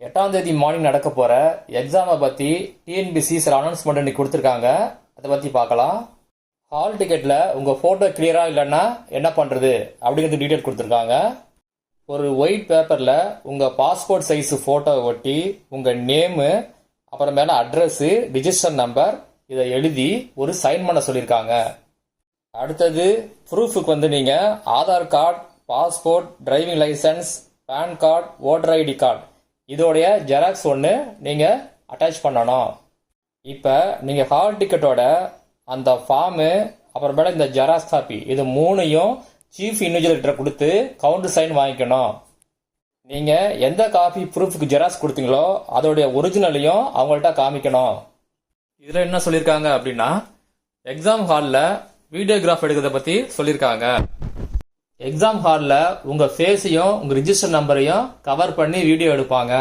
8ஆம் தேதி மார்னிங் நடக்க போகிற எக்ஸாமை பற்றி டிஎன்பிசி சில அனௌன்ஸ்மெண்ட் இன்னைக்கு கொடுத்துருக்காங்க. அதை பற்றி பார்க்கலாம். ஹால் டிக்கெட்டில் உங்கள் ஃபோட்டோ கிளியராக இல்லைன்னா என்ன பண்ணுறது அப்படிங்கிறது டீட்டெயில் கொடுத்துருக்காங்க. ஒரு ஒயிட் பேப்பரில் உங்கள் பாஸ்போர்ட் சைஸு ஃபோட்டோவை ஒட்டி உங்கள் நேமு, அப்புறமேல அட்ரஸ்ஸு, ரிஜிஸ்டர் நம்பர் இதை எழுதி ஒரு சைன் பண்ண சொல்லியிருக்காங்க. அடுத்தது ப்ரூஃபுக்கு நீங்கள் Aadhaar card, passport, driving licence, PAN card, voter ID card இதோடைய ஜெராக்ஸ் ஒன்று நீங்கள் அட்டாச் பண்ணணும். இப்போ நீங்கள் ஹால் டிக்கெட்டோட அந்த ஃபார்மு, அப்புறமேல இந்த ஜெராக்ஸ் காப்பி இது மூணையும் சீஃப் இன்விஜிலேட்டரை கொடுத்து கவுண்டர் சைன் வாங்கிக்கணும். நீங்கள் எந்த காப்பி ப்ரூஃபுக்கு ஜெராக்ஸ் கொடுத்தீங்களோ அதோடைய ஒரிஜினலையும் அவங்கள்ட்ட காமிக்கணும். இதில் என்ன சொல்லியிருக்காங்க அப்படின்னா, எக்ஸாம் ஹாலில் வீடியோகிராஃப் எடுக்கிறத பற்றி சொல்லியிருக்காங்க. எக்ஸாம் ஹாலில் உங்கள் ஃபேஸையும் உங்கள் ரிஜிஸ்டர் நம்பரையும் கவர் பண்ணி வீடியோ எடுப்பாங்க.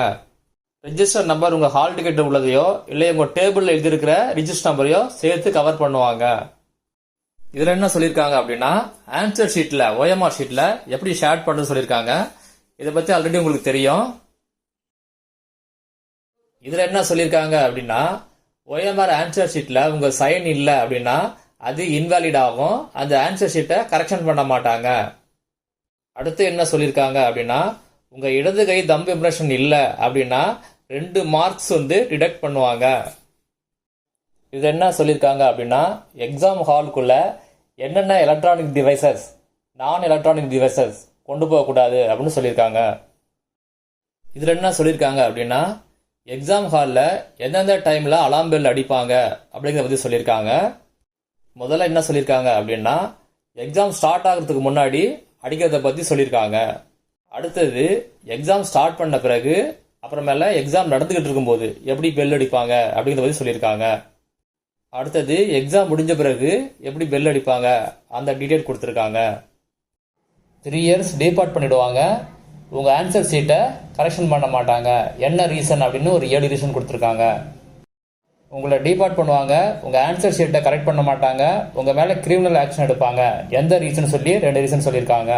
ரிஜிஸ்டர் நம்பர் உங்கள் ஹால் டிக்கெட் உள்ளதையோ இல்லை உங்கள் டேபிளில் எழுதியிருக்கிற ரிஜிஸ்டர் நம்பரையோ சேர்த்து கவர் பண்ணுவாங்க. இதில் என்ன சொல்லியிருக்காங்க அப்படின்னா, ஆன்சர் ஷீட்டில் OMR ஷீட்டில் எப்படி ஷேர் பண்ணுன்னு சொல்லியிருக்காங்க. இதை பற்றி ஆல்ரெடி உங்களுக்கு தெரியும். இதில் என்ன சொல்லியிருக்காங்க அப்படின்னா, OMR ஆன்சர் ஷீட்டில் உங்கள் சைன் இல்லை அப்படின்னா அது இன்வாலிட் ஆகும். அந்த ஆன்சர் ஷீட்டை கரெக்ஷன் பண்ண மாட்டாங்க. அடுத்து என்ன சொல்லியிருக்காங்க அப்படின்னா, உங்கள் இடது கை தம்பு இம்ப்ரெஷன் இல்லை அப்படின்னா 2 மார்க்ஸ் டிடக்ட் பண்ணுவாங்க. இது என்ன சொல்லியிருக்காங்க அப்படின்னா, எக்ஸாம் ஹாலுக்குள்ள என்னென்ன எலக்ட்ரானிக் டிவைசஸ், நான் எலக்ட்ரானிக் டிவைசஸ் கொண்டு போகக்கூடாது அப்படின்னு சொல்லியிருக்காங்க. இதில் என்ன சொல்லியிருக்காங்க அப்படின்னா, எக்ஸாம் ஹாலில் எந்தெந்த டைமில் அலாம் பெல் அடிப்பாங்க அப்படிங்கிறத பற்றி சொல்லியிருக்காங்க. முதல்ல என்ன சொல்லியிருக்காங்க அப்படின்னா, எக்ஸாம் ஸ்டார்ட் ஆகிறதுக்கு முன்னாடி அடிக்கிறத பற்றி சொல்லியிருக்காங்க. அடுத்தது எக்ஸாம் ஸ்டார்ட் பண்ண பிறகு, அப்புறமேல எக்ஸாம் நடந்துகிட்டு இருக்கும்போது எப்படி பெல் அடிப்பாங்க அப்படிங்கிறத பற்றி சொல்லியிருக்காங்க. அடுத்தது எக்ஸாம் முடிஞ்ச பிறகு எப்படி பெல் அடிப்பாங்க அந்த டீட்டெயில் கொடுத்துருக்காங்க. 3 இயர்ஸ் டீபார்ட் பண்ணிடுவாங்க. உங்கள் ஆன்சர் ஷீட்டை கரெக்ஷன் பண்ண மாட்டாங்க. என்ன ரீசன் அப்படின்னு ஒரு 7 ரீசன் கொடுத்துருக்காங்க. உங்களை டீபார்ட் பண்ணுவாங்க, உங்கள் ஆன்சர் ஷீட்டை கரெக்ட் பண்ண மாட்டாங்க, உங்கள் மேலே கிரிமினல் ஆக்ஷன் எடுப்பாங்க. எந்த ரீசன் சொல்லி 2 ரீசன் சொல்லியிருக்காங்க.